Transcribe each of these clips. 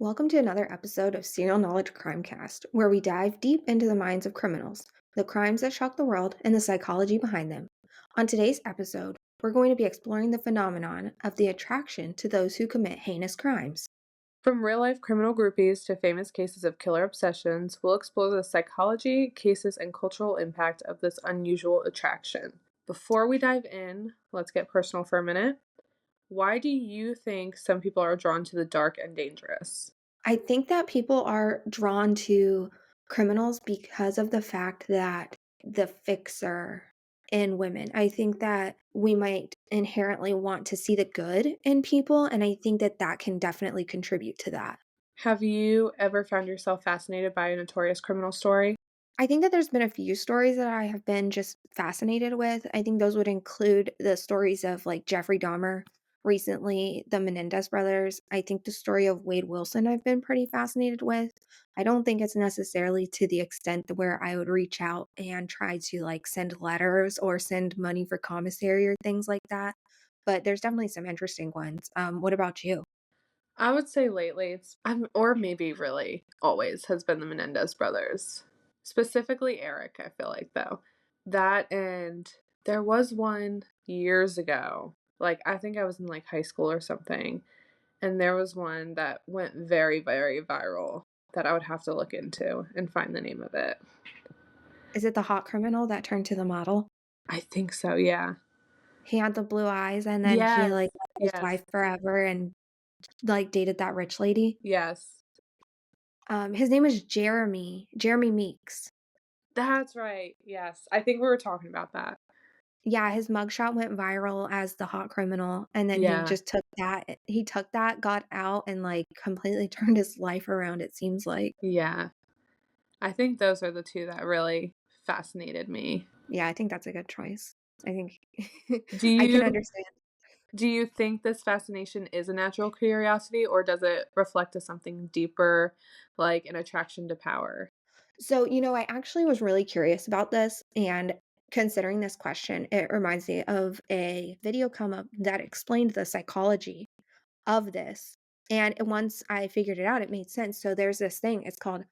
Welcome to another episode of Serial Knowledge Crimecast, where we dive deep into the minds of criminals, the crimes that shock the world, and the psychology behind them. On today's episode, we're going to be exploring the phenomenon of the attraction to those who commit heinous crimes. From real-life criminal groupies to famous cases of killer obsessions, we'll explore the psychology, cases, and cultural impact of this unusual attraction. Before we dive in, let's get personal for a minute. Why do you think some people are drawn to the dark and dangerous? I think that people are drawn to criminals because of the fact that the fixer in women. I think that we might inherently want to see the good in people, and I think that that can definitely contribute to that. Have you ever found yourself fascinated by a notorious criminal story? I think that there's been a few stories that I have been just fascinated with. I think those would include the stories of like Jeffrey Dahmer, recently the Menendez brothers. I think the story of Wade Wilson I've been pretty fascinated with. I don't think it's necessarily to the extent that where I would reach out and try to like send letters or send money for commissary or things like that. But there's definitely some interesting ones. What about you? I would say lately or maybe really always, has been the Menendez brothers. Specifically Eric, I feel like, though. That and there was one years ago. Like, I think I was in like high school or something. And there was one that went very, very viral that I would have to look into and find the name of it. Is it the hot criminal that turned to the model? I think so, yeah. He had the blue eyes and then he Yes. like loved his Yes. wife forever and like, dated that rich lady? Yes. His name is Jeremy Meeks. That's right. Yes. I think we were talking about that. Yeah, his mugshot went viral as the hot criminal, and then he Yeah. just took that, got out, and, like, completely turned his life around, it seems like. Yeah. I think those are the 2 that really fascinated me. Yeah, I think that's a good choice. I think Do I can you understand. do you think this fascination is a natural curiosity, or does it reflect to something deeper, like an attraction to power? So, I actually was really curious about this, and considering this question, it reminds me of a video come up that explained the psychology of this. And once I figured it out, it made sense. So there's this thing, it's called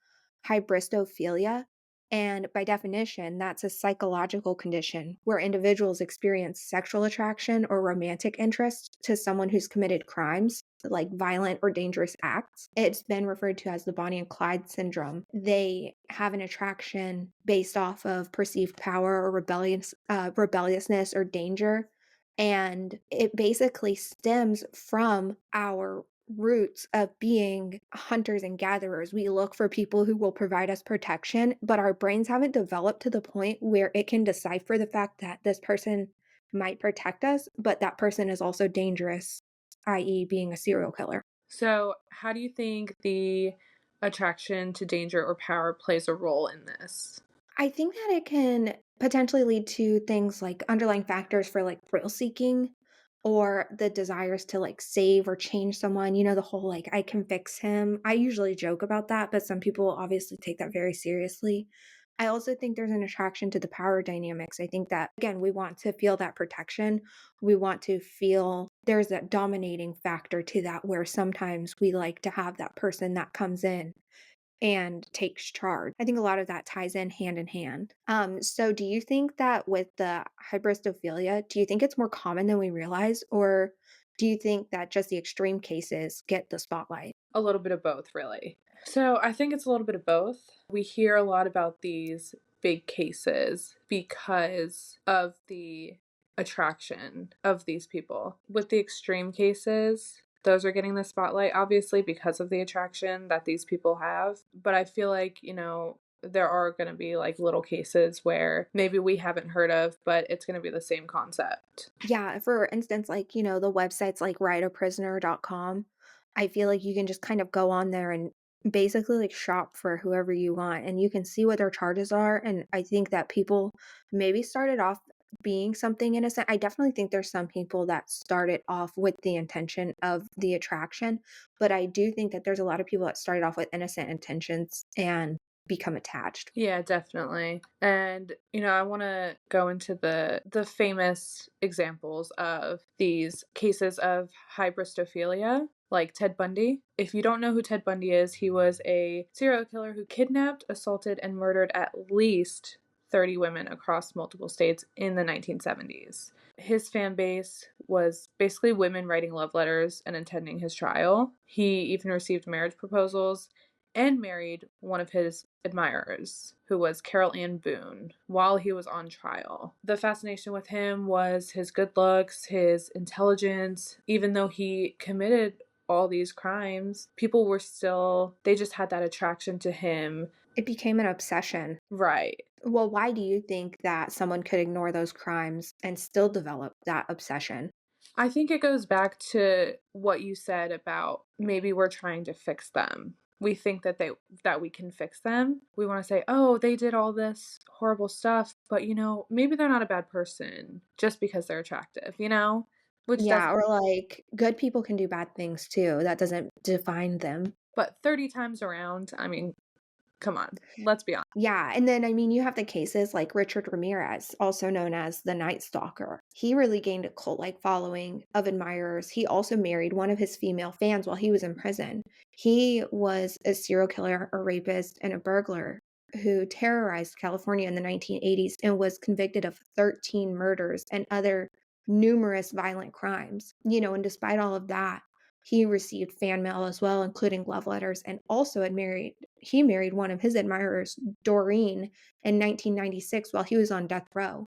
hybristophilia. And by definition, that's a psychological condition where individuals experience sexual attraction or romantic interest to someone who's committed crimes, like violent or dangerous acts. It's been referred to as the Bonnie and Clyde syndrome. They have an attraction based off of perceived power or rebelliousness or danger, and it basically stems from our roots of being hunters and gatherers. We look for people who will provide us protection, but our brains haven't developed to the point where it can decipher the fact that this person might protect us, but that person is also dangerous, i.e., being a serial killer. So, how do you think the attraction to danger or power plays a role in this? I think that it can potentially lead to things like underlying factors for like thrill seeking or the desires to like save or change someone. The whole like, I can fix him. I usually joke about that, but some people obviously take that very seriously. I also think there's an attraction to the power dynamics. I think that, again, we want to feel that protection. We want to feel there's that dominating factor to that where sometimes we like to have that person that comes in and takes charge. I think a lot of that ties in hand. So do you think that with the hybristophilia, do you think it's more common than we realize, or do you think that just the extreme cases get the spotlight? A little bit of both, really. So, I think it's a little bit of both. We hear a lot about these big cases because of the attraction of these people. With the extreme cases, those are getting the spotlight, obviously, because of the attraction that these people have. But I feel like, there are going to be like little cases where maybe we haven't heard of, but it's going to be the same concept. Yeah, for instance, like, the websites like writeaprisoner.com, I feel like you can just kind of go on there and basically like shop for whoever you want and you can see what their charges are. And I think that people maybe started off being something innocent. I definitely think there's some people that started off with the intention of the attraction, but I do think that there's a lot of people that started off with innocent intentions and become attached. Yeah, definitely. And, I want to go into the famous examples of these cases of hybristophilia. like Ted Bundy. If you don't know who Ted Bundy is, he was a serial killer who kidnapped, assaulted, and murdered at least 30 women across multiple states in the 1970s. His fan base was basically women writing love letters and attending his trial. He even received marriage proposals and married one of his admirers, who was Carol Ann Boone, while he was on trial. The fascination with him was his good looks, his intelligence. Even though he committed all these crimes, people were still, they just had that attraction to him. It became an obsession. Right. Well, why do you think that someone could ignore those crimes and still develop that obsession? I think it goes back to what you said about maybe we're trying to fix them. We think that we can fix them. We want to say, "Oh, they did all this horrible stuff, but maybe they're not a bad person just because they're attractive, Which Yeah, doesn't, or like good people can do bad things too. That doesn't define them. but 30 times around, I mean, come on. Let's be honest. Yeah, and then I mean, you have the cases like Richard Ramirez, also known as the Night Stalker. He really gained a cult-like following of admirers. He also married one of his female fans while he was in prison. He was a serial killer, a rapist, and a burglar who terrorized California in the 1980s and was convicted of 13 murders and other numerous violent crimes. And despite all of that, he received fan mail as well, including love letters, and also he married one of his admirers, Doreen, in 1996 while he was on death row.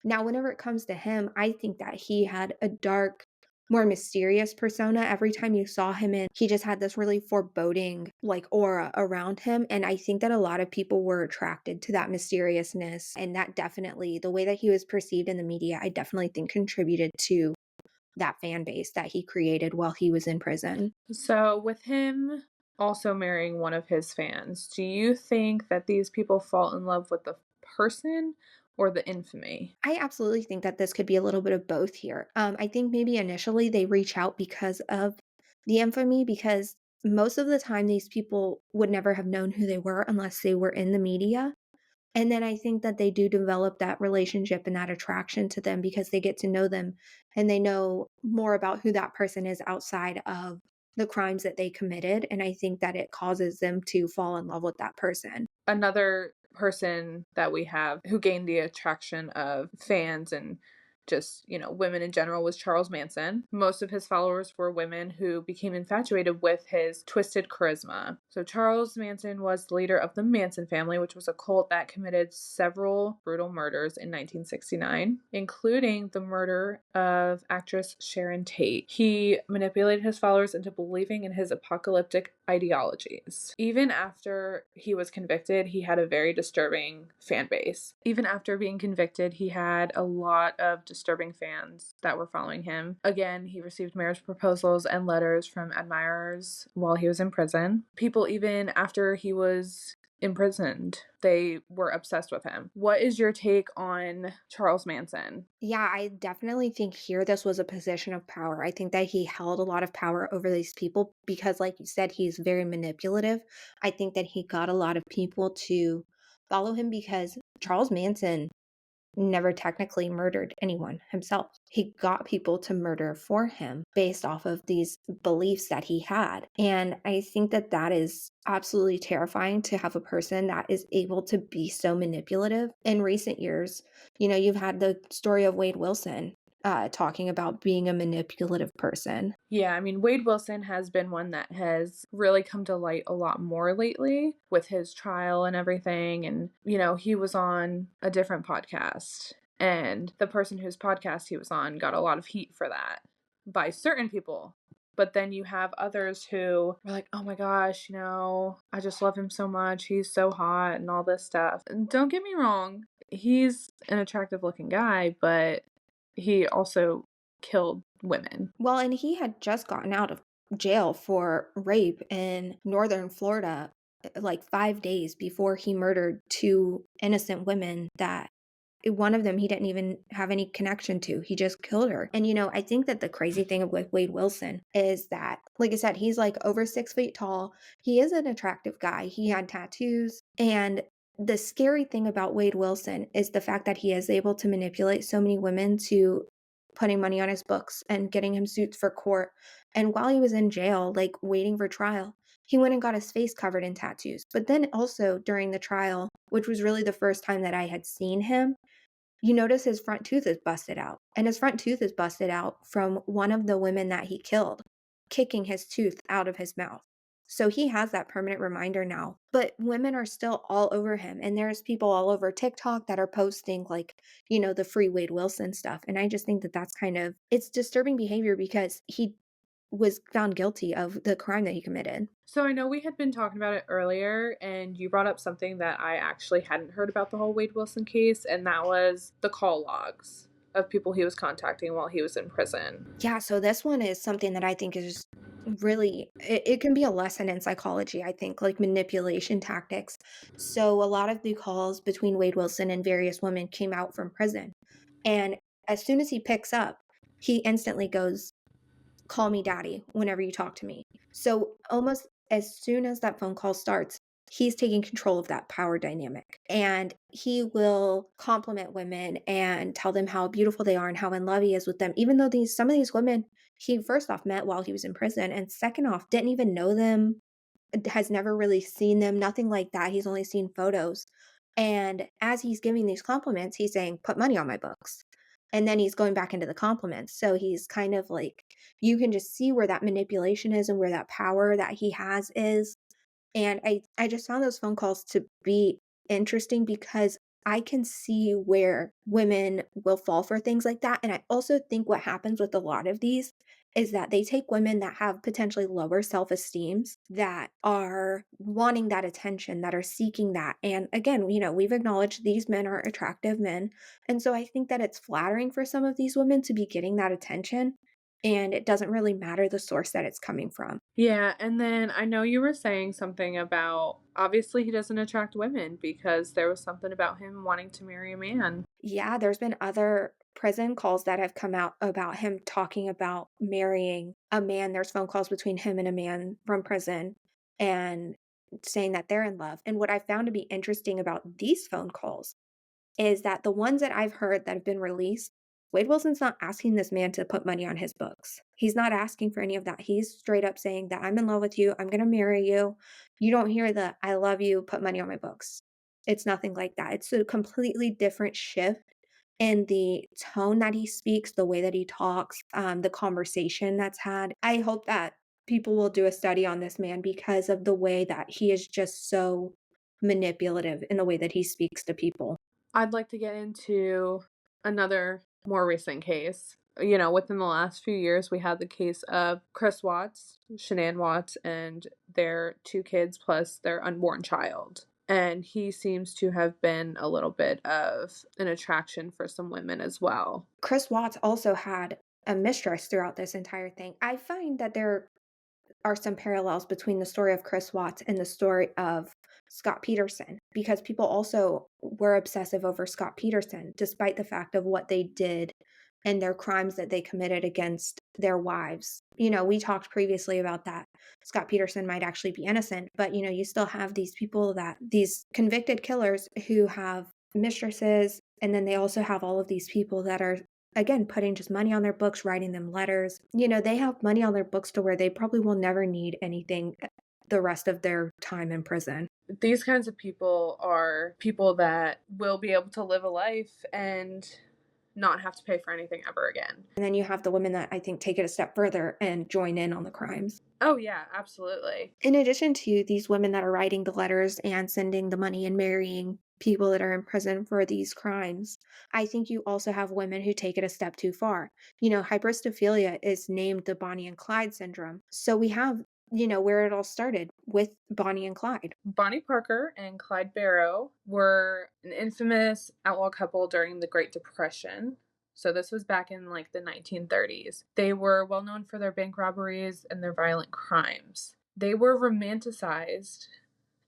Now, whenever it comes to him, I think that he had a dark, more mysterious persona. Every time you saw him he just had this really foreboding like aura around him. And I think that a lot of people were attracted to that mysteriousness. And that definitely, the way that he was perceived in the media, I definitely think contributed to that fan base that he created while he was in prison. So, with him also marrying one of his fans, do you think that these people fall in love with the person or the infamy? I absolutely think that this could be a little bit of both here. I think maybe initially they reach out because of the infamy, because most of the time these people would never have known who they were unless they were in the media. And then I think that they do develop that relationship and that attraction to them because they get to know them and they know more about who that person is outside of the crimes that they committed. And I think that it causes them to fall in love with that person. Another person that we have who gained the attraction of fans and just, women in general was Charles Manson. Most of his followers were women who became infatuated with his twisted charisma. So Charles Manson was the leader of the Manson family, which was a cult that committed several brutal murders in 1969, including the murder of actress Sharon Tate. He manipulated his followers into believing in his apocalyptic ideologies. Even after he was convicted, he had a very disturbing fan base. Even after being convicted, he had a lot of disturbing fans that were following him. Again, he received marriage proposals and letters from admirers while he was in prison. People, even after he was imprisoned, they were obsessed with him. What is your take on Charles Manson? Yeah, I definitely think here this was a position of power. I think that he held a lot of power over these people because, like you said, he's very manipulative. I think that he got a lot of people to follow him because Charles Manson never technically murdered anyone himself. He got people to murder for him based off of these beliefs that he had. And I think that that is absolutely terrifying to have a person that is able to be so manipulative. In recent years, you've had the story of Wade Wilson talking about being a manipulative person. Yeah, I mean, Wade Wilson has been one that has really come to light a lot more lately with his trial and everything. And, he was on a different podcast, and the person whose podcast he was on got a lot of heat for that by certain people. But then you have others who are like, oh my gosh, I just love him so much. He's so hot and all this stuff. And don't get me wrong, he's an attractive looking guy, but he also killed women. Well, and he had just gotten out of jail for rape in northern Florida like 5 days before he murdered two innocent women that one of them he didn't even have any connection to. He just killed her. And I think that the crazy thing with Wade Wilson is that, like I said, he's like over 6 feet tall. He is an attractive guy. He had tattoos. And the scary thing about Wade Wilson is the fact that he is able to manipulate so many women to putting money on his books and getting him suits for court And while he was in jail, like, waiting for trial, he went and got his face covered in tattoos. But then also during the trial, which was really the first time that I had seen him, you notice his front tooth is busted out, and his front tooth is busted out from one of the women that he killed, kicking his tooth out of his mouth. So he has that permanent reminder now, but women are still all over him, and there's people all over TikTok that are posting, like, the free Wade Wilson stuff, and I just think that that's kind of it's disturbing behavior because he was found guilty of the crime that he committed. So I know we had been talking about it earlier, and you brought up something that I actually hadn't heard about the whole Wade Wilson case, and that was the call logs of people he was contacting while he was in prison. Yeah, so this one is something that I think is really it can be a lesson in psychology, I think, like manipulation tactics. So a lot of the calls between Wade Wilson and various women came out from prison. And as soon as he picks up, he instantly goes, "Call me daddy whenever you talk to me." So almost as soon as that phone call starts, he's taking control of that power dynamic. And he will compliment women and tell them how beautiful they are and how in love he is with them, even though these some of these women he first off met while he was in prison, and second off didn't even know them, has never really seen them, nothing like that. He's only seen photos. And as he's giving these compliments, he's saying, "Put money on my books." And then he's going back into the compliments. So he's kind of like, you can just see where that manipulation is and where that power that he has is. And I just found those phone calls to be interesting because I can see where women will fall for things like that, and I also think what happens with a lot of these is that they take women that have potentially lower self-esteems, that are wanting that attention, that are seeking that, and again, we've acknowledged these men are attractive men, and so I think that it's flattering for some of these women to be getting that attention, and it doesn't really matter the source that it's coming from. Yeah, and then I know you were saying something about obviously he doesn't attract women because there was something about him wanting to marry a man. Yeah, there's been other prison calls that have come out about him talking about marrying a man. There's phone calls between him and a man from prison and saying that they're in love. And what I found to be interesting about these phone calls is that the ones that I've heard that have been released, Wade Wilson's not asking this man to put money on his books. He's not asking for any of that. He's straight up saying that I'm in love with you. I'm going to marry you. You don't hear the I love you, put money on my books. It's nothing like that. It's a completely different shift in the tone that he speaks, the way that he talks, the conversation that's had. I hope that people will do a study on this man because of the way that he is just so manipulative in the way that he speaks to people. I'd like to get into another more recent case. You know, within the last few years, we had the case of Chris Watts, Shanann Watts, and their two kids plus their unborn child. And he seems to have been a little bit of an attraction for some women as well. Chris Watts also had a mistress throughout this entire thing. I find that there are some parallels between the story of Chris Watts and the story of Scott Peterson because people also were obsessive over Scott Peterson despite the fact of what they did and their crimes that they committed against their wives. We talked previously about that. Scott Peterson might actually be innocent, but you still have these people that these convicted killers who have mistresses, and then they also have all of these people that are again putting just money on their books, writing them letters. They have money on their books to where they probably will never need anything the rest of their time in prison. These kinds of people are people that will be able to live a life and not have to pay for anything ever again. And then you have the women that I think take it a step further and join in on the crimes. Oh, yeah, absolutely. In addition to these women that are writing the letters and sending the money and marrying people that are in prison for these crimes, I think you also have women who take it a step too far. Hybristophilia is named the Bonnie and Clyde syndrome. So we have, where it all started with Bonnie and Clyde. Bonnie Parker and Clyde Barrow were an infamous outlaw couple during the Great Depression. So this was back in like the 1930s. They were well known for their bank robberies and their violent crimes. They were romanticized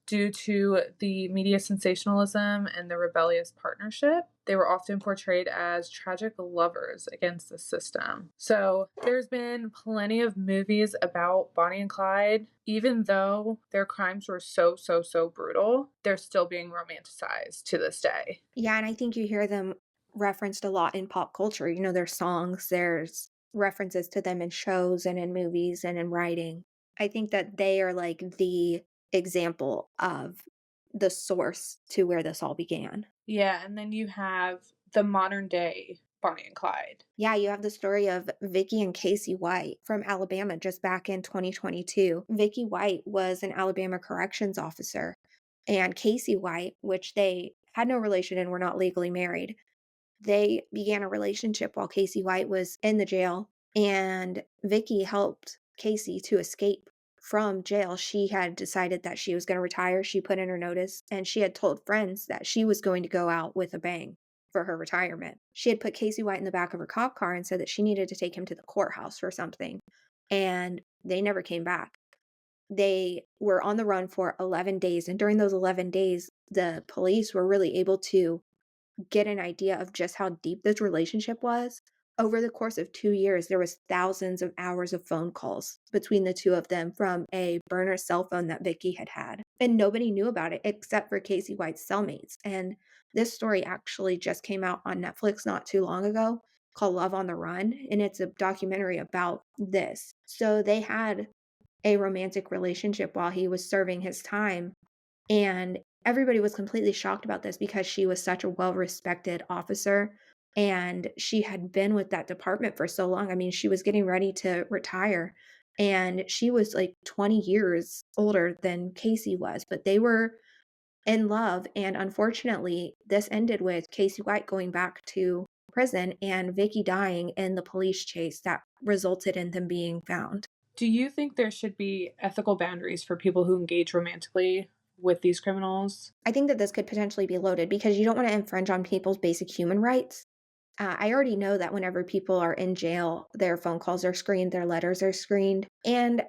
due to the media sensationalism and the rebellious partnership. They were often portrayed as tragic lovers against the system. So there's been plenty of movies about Bonnie and Clyde. Even though their crimes were so, so, so brutal, they're still being romanticized to this day. Yeah, and I think you hear them referenced a lot in pop culture. There's songs, there's references to them in shows and in movies and in writing. I think that they are like the example of the source to where this all began. Yeah, and then you have the modern day Bonnie and Clyde. Yeah, you have the story of Vicky and Casey White from Alabama just back in 2022. Vicky White was an Alabama corrections officer, and Casey White, which they had no relation and were not legally married, they began a relationship while Casey White was in the jail, and Vicky helped Casey to escape from jail. She had decided that she was going to retire. She put in her notice, and she had told friends that she was going to go out with a bang for her retirement. She had put Casey White in the back of her cop car and said that she needed to take him to the courthouse or something, and they never came back. They were on the run for 11 days, and during those 11 days, the police were really able to get an idea of just how deep this relationship was. Over the course of 2 years, there was thousands of hours of phone calls between the 2 of them from a burner cell phone that Vicky had had, and nobody knew about it except for Casey White's cellmates, and this story actually just came out on Netflix not too long ago called Love on the Run, and it's a documentary about this. So they had a romantic relationship while he was serving his time, and everybody was completely shocked about this because she was such a well-respected officer, and she had been with that department for so long. I mean, she was getting ready to retire, and she was, like, 20 years older than Casey was, but they were in love, and unfortunately, this ended with Casey White going back to prison and Vicky dying in the police chase that resulted in them being found. Do you think there should be ethical boundaries for people who engage romantically with these criminals? I think that this could potentially be loaded because you don't wanna infringe on people's basic human rights. I already know that whenever people are in jail, their phone calls are screened, their letters are screened, and,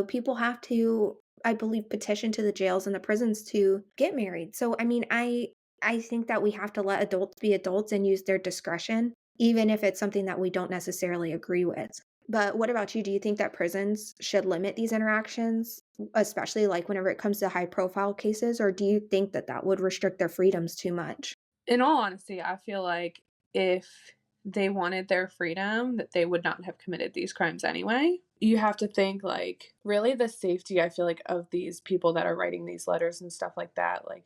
people have to, I believe, petition to the jails and the prisons to get married. So, I mean, I think that we have to let adults be adults and use their discretion, even if it's something that we don't necessarily agree with. But what about you? Do you think that prisons should limit these interactions, especially, like, whenever it comes to high profile cases, or do you think that that would restrict their freedoms too much? In all honesty, I feel like if they wanted their freedom, that they would not have committed these crimes anyway. You have to think, like, really the safety, I feel like, of these people that are writing these letters and stuff like that. Like,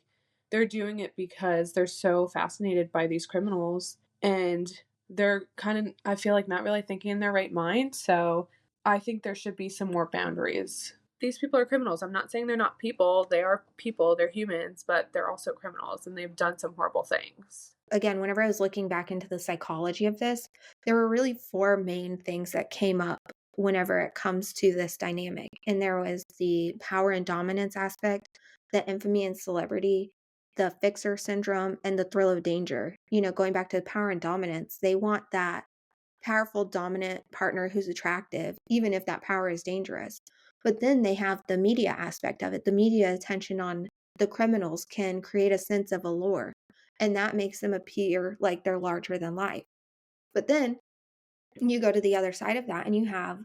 they're doing it because they're so fascinated by these criminals and they're kind of, I feel like, not really thinking in their right mind. So I think there should be some more boundaries. These people are criminals. I'm not saying they're not people. They are people, they're humans, but they're also criminals and they've done some horrible things. Again, whenever I was looking back into the psychology of this, there were really 4 main things that came up whenever it comes to this dynamic. And there was the power and dominance aspect, the infamy and celebrity, the fixer syndrome, and the thrill of danger. Going back to the power and dominance, they want that powerful, dominant partner who's attractive, even if that power is dangerous. But then they have the media aspect of it. The media attention on the criminals can create a sense of allure, and that makes them appear like they're larger than life. But then you go to the other side of that and you have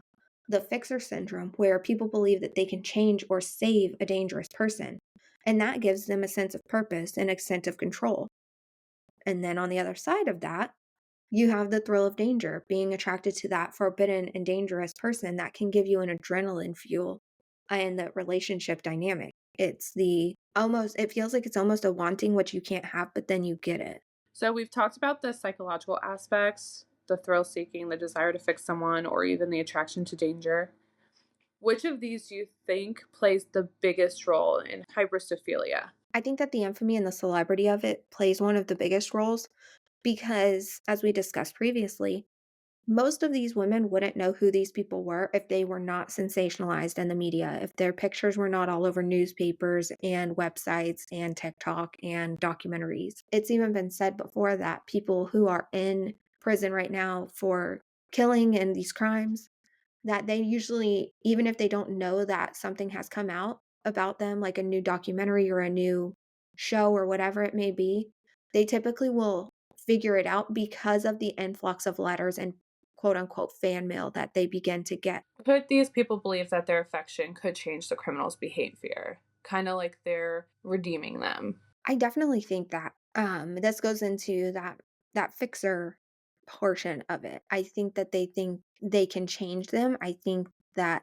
the fixer syndrome, where people believe that they can change or save a dangerous person. And that gives them a sense of purpose and a sense of control. And then on the other side of that, you have the thrill of danger, being attracted to that forbidden and dangerous person that can give you an adrenaline fuel in the relationship dynamic. It feels like it's almost a wanting what you can't have, but then you get it. So we've talked about the psychological aspects, the thrill seeking, the desire to fix someone, or even the attraction to danger. Which of these do you think plays the biggest role in hybristophilia? I think that the infamy and the celebrity of it plays one of the biggest roles because, as we discussed previously, most of these women wouldn't know who these people were if they were not sensationalized in the media, if their pictures were not all over newspapers and websites and TikTok and documentaries. It's even been said before that people who are in prison right now for killing and these crimes, that they usually, even if they don't know that something has come out about them, like a new documentary or a new show or whatever it may be, they typically will figure it out because of the influx of letters and quote unquote fan mail that they begin to get. Could these people believe that their affection could change the criminal's behavior? Kind of like they're redeeming them. I definitely think that this goes into that fixer portion of it. I think they can change them. I think that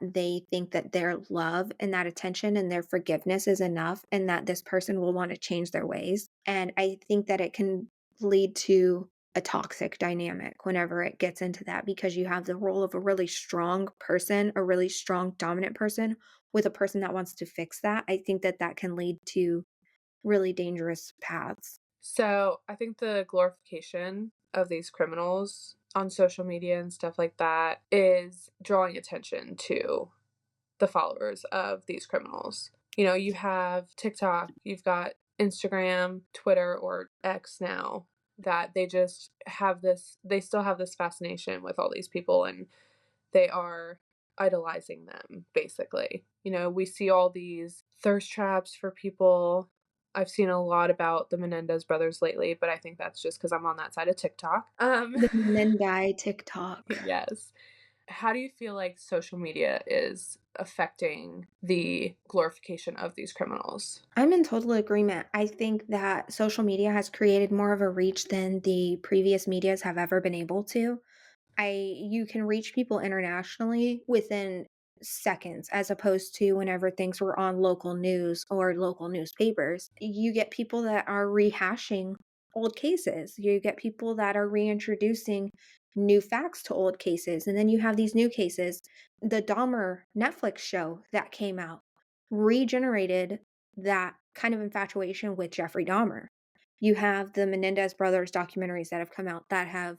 their love and that attention and their forgiveness is enough and that this person will want to change their ways. And I think that it can lead to a toxic dynamic whenever it gets into that because you have the role of a really strong person, a really strong dominant person with a person that wants to fix that. I think that that can lead to really dangerous paths. So I think the glorification of these criminals on social media and stuff like that is drawing attention to the followers of these criminals. You know, you have TikTok, you've got Instagram, Twitter, or X now, that they just have this, they still have this fascination with all these people and they are idolizing them, basically. You know, we see all these thirst traps for people. I've seen a lot about the Menendez brothers lately, but I think that's just because I'm on that side of TikTok. The men guy TikTok. Yes. How do you feel like social media is affecting the glorification of these criminals? I'm in total agreement. I think that social media has created more of a reach than the previous medias have ever been able to. I You can reach people internationally within seconds as opposed to whenever things were on local news or local newspapers. You get people that are rehashing old cases. You get people that are reintroducing new facts to old cases. And then you have these new cases. The Dahmer Netflix show that came out regenerated that kind of infatuation with Jeffrey Dahmer. You have the Menendez brothers documentaries that have come out that have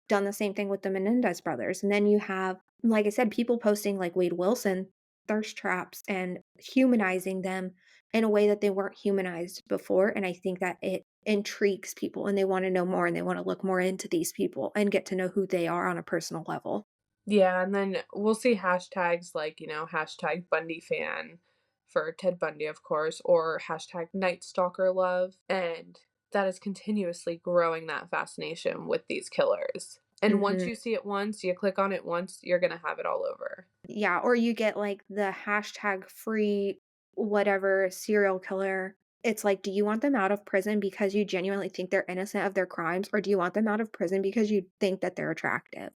done the same thing with the Menendez brothers. And then you have, like I said, people posting like Wade Wilson thirst traps and humanizing them in a way that they weren't humanized before. And I think that it intrigues people and they want to know more and they want to look more into these people and get to know who they are on a personal level. Yeah, and then we'll see hashtags like, you know, hashtag Bundy fan for Ted Bundy, of course, or hashtag Night Stalker love. And that is continuously growing that fascination with these killers. And once Mhm. you see it once, you click on it once, you're going to have it all over. Yeah, or you get like the hashtag free whatever serial killer. It's like, do you want them out of prison because you genuinely think they're innocent of their crimes, or do you want them out of prison because you think that they're attractive?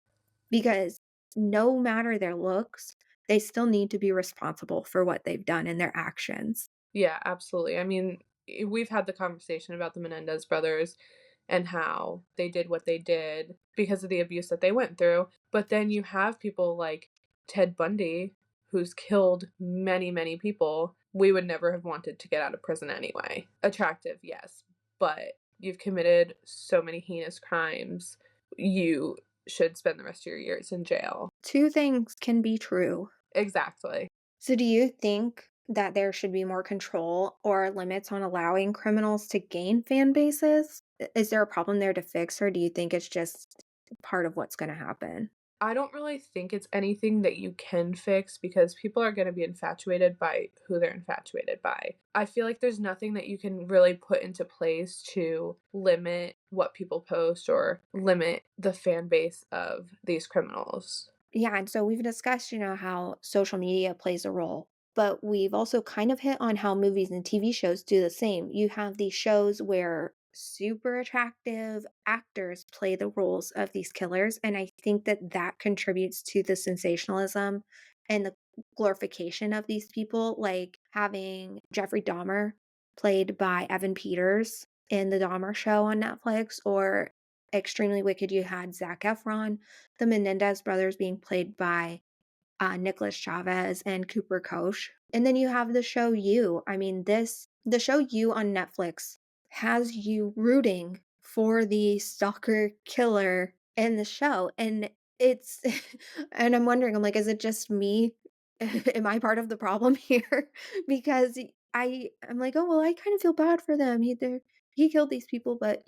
Because no matter their looks, they still need to be responsible for what they've done and their actions. Yeah, absolutely. I mean, we've had the conversation about the Menendez brothers and how they did what they did because of the abuse that they went through. But then you have people like Ted Bundy, who's killed many, many people. We would never have wanted to get out of prison anyway. Attractive, yes, but you've committed so many heinous crimes. You should spend the rest of your years in jail. Two things can be true. Exactly. So, do you think that there should be more control or limits on allowing criminals to gain fan bases? Is there a problem there to fix, or do you think it's just part of what's going to happen? I don't really think it's anything that you can fix because people are going to be infatuated by who they're infatuated by. I feel like there's nothing that you can really put into place to limit what people post or limit the fan base of these criminals. Yeah, and so we've discussed, how social media plays a role, but we've also kind of hit on how movies and TV shows do the same. You have these shows where super attractive actors play the roles of these killers, and I think that that contributes to the sensationalism and the glorification of these people, like having Jeffrey Dahmer played by Evan Peters in the Dahmer show on Netflix, or Extremely Wicked, you had Zac Efron, the Menendez brothers being played by Nicholas Chavez and Cooper Koch. And then you have the show You. I mean, the show You on Netflix has you rooting for the stalker killer in the show. And it's, and I'm wondering, I'm like, is it just me? Am I part of the problem here? Because I'm like, oh, well, I kind of feel bad for them. He killed these people, but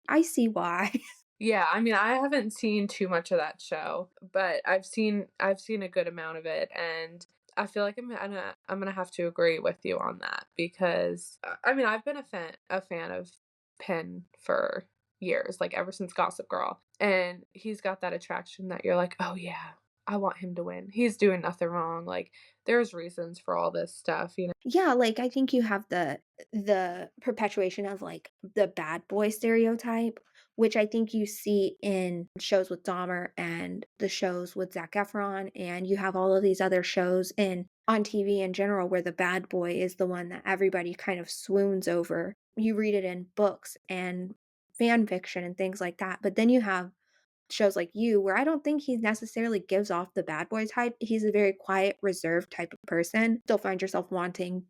I see why. Yeah, I mean, I haven't seen too much of that show, but I've seen a good amount of it, and I feel like I'm gonna have to agree with you on that because I mean I've been a fan of Penn for years, like ever since Gossip Girl, and he's got that attraction that you're like, oh yeah, I want him to win. He's doing nothing wrong. Like there's reasons for all this stuff, you know. Yeah, like, I think you have the perpetuation of, like, the bad boy stereotype which I think you see in shows with Dahmer and the shows with Zac Efron, and you have all of these other shows in on TV in general where the bad boy is the one that everybody kind of swoons over. You read it in books and fan fiction and things like that, but then you have shows like You, where I don't think he necessarily gives off the bad boy type. He's a very quiet, reserved type of person. Still find yourself wanting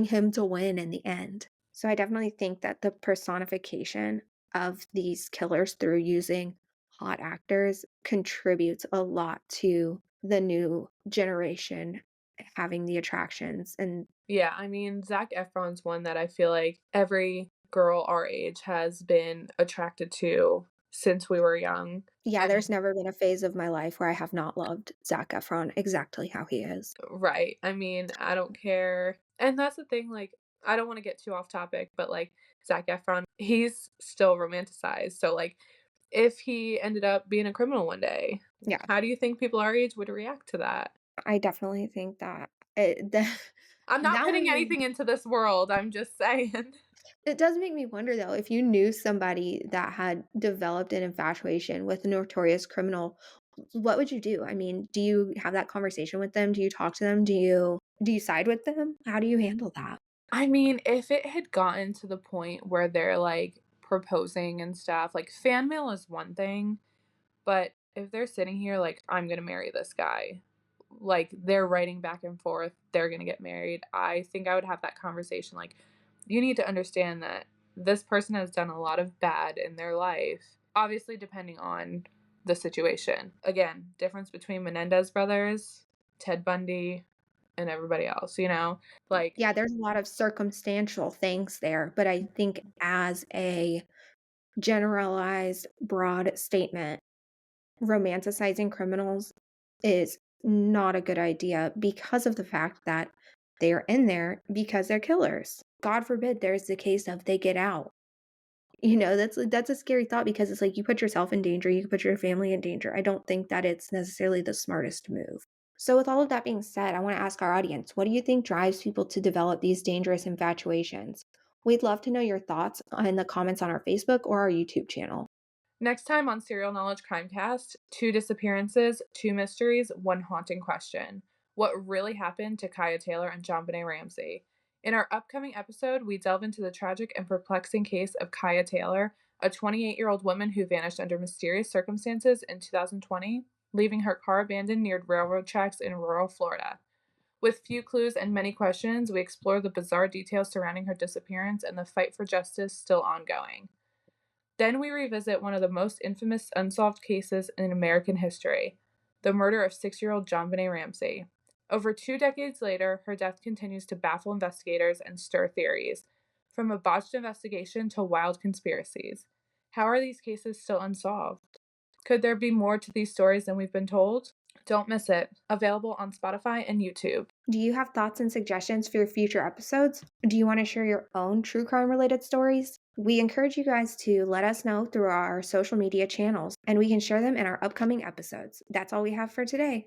him to win in the end. So I definitely think that the personification of these killers through using hot actors contributes a lot to the new generation having the attractions. And Yeah, I mean, Zac Efron's one that I feel like every girl our age has been attracted to since we were young. yeah, And there's never been a phase of my life where I have not loved Zac Efron exactly how he is. right. I mean, I don't care. And that's the thing, like, I don't want to get too off topic, but like Zac Efron, he's still romanticized. So, like, if he ended up being a criminal one day, Yeah. how do you think people our age would react to that? I definitely think that it that I'm not that putting one would anything into this world. I'm just saying. it does make me wonder though, if you knew somebody that had developed an infatuation with a notorious criminal, what would you do? I mean, do you have that conversation with them? Do you talk to them? Do you side with them? How do you handle that? I mean, if it had gotten to the point where they're like proposing and stuff, like fan mail is one thing, but if they're sitting here like, I'm gonna marry this guy, like they're writing back and forth, they're gonna get married, I think I would have that conversation. Like, you need to understand that this person has done a lot of bad in their life, obviously, depending on the situation. Again, difference between Menendez brothers, Ted Bundy, and everybody else, you know? Like, Yeah, there's a lot of circumstantial things there, but I think as a generalized broad statement, romanticizing criminals is not a good idea because of the fact that they're in there because they're killers. God forbid there's the case of they get out. That's a scary thought because it's like you put yourself in danger, you put your family in danger. I don't think that it's necessarily the smartest move. So with all of that being said, I want to ask our audience, what do you think drives people to develop these dangerous infatuations? We'd love to know your thoughts in the comments on our Facebook or our YouTube channel. next time on Serial Knowledge Crimecast, two disappearances, two mysteries, one haunting question. What really happened to Kaya Taylor and JonBenet Ramsey? In our upcoming episode, we delve into the tragic and perplexing case of Kaya Taylor, a 28-year-old woman who vanished under mysterious circumstances in 2020, leaving her car abandoned near railroad tracks in rural Florida. With few clues and many questions, we explore the bizarre details surrounding her disappearance and the fight for justice still ongoing. Then we revisit one of the most infamous unsolved cases in American history, the murder of 6-year-old JonBenet Ramsey. Over 2 decades later, her death continues to baffle investigators and stir theories, from a botched investigation to wild conspiracies. How are these cases still unsolved? Could there be more to these stories than we've been told? Don't miss it. Available on Spotify and YouTube. Do you have thoughts and suggestions for your future episodes? Do you want to share your own true crime related stories? We encourage you guys to let us know through our social media channels and we can share them in our upcoming episodes. That's all we have for today.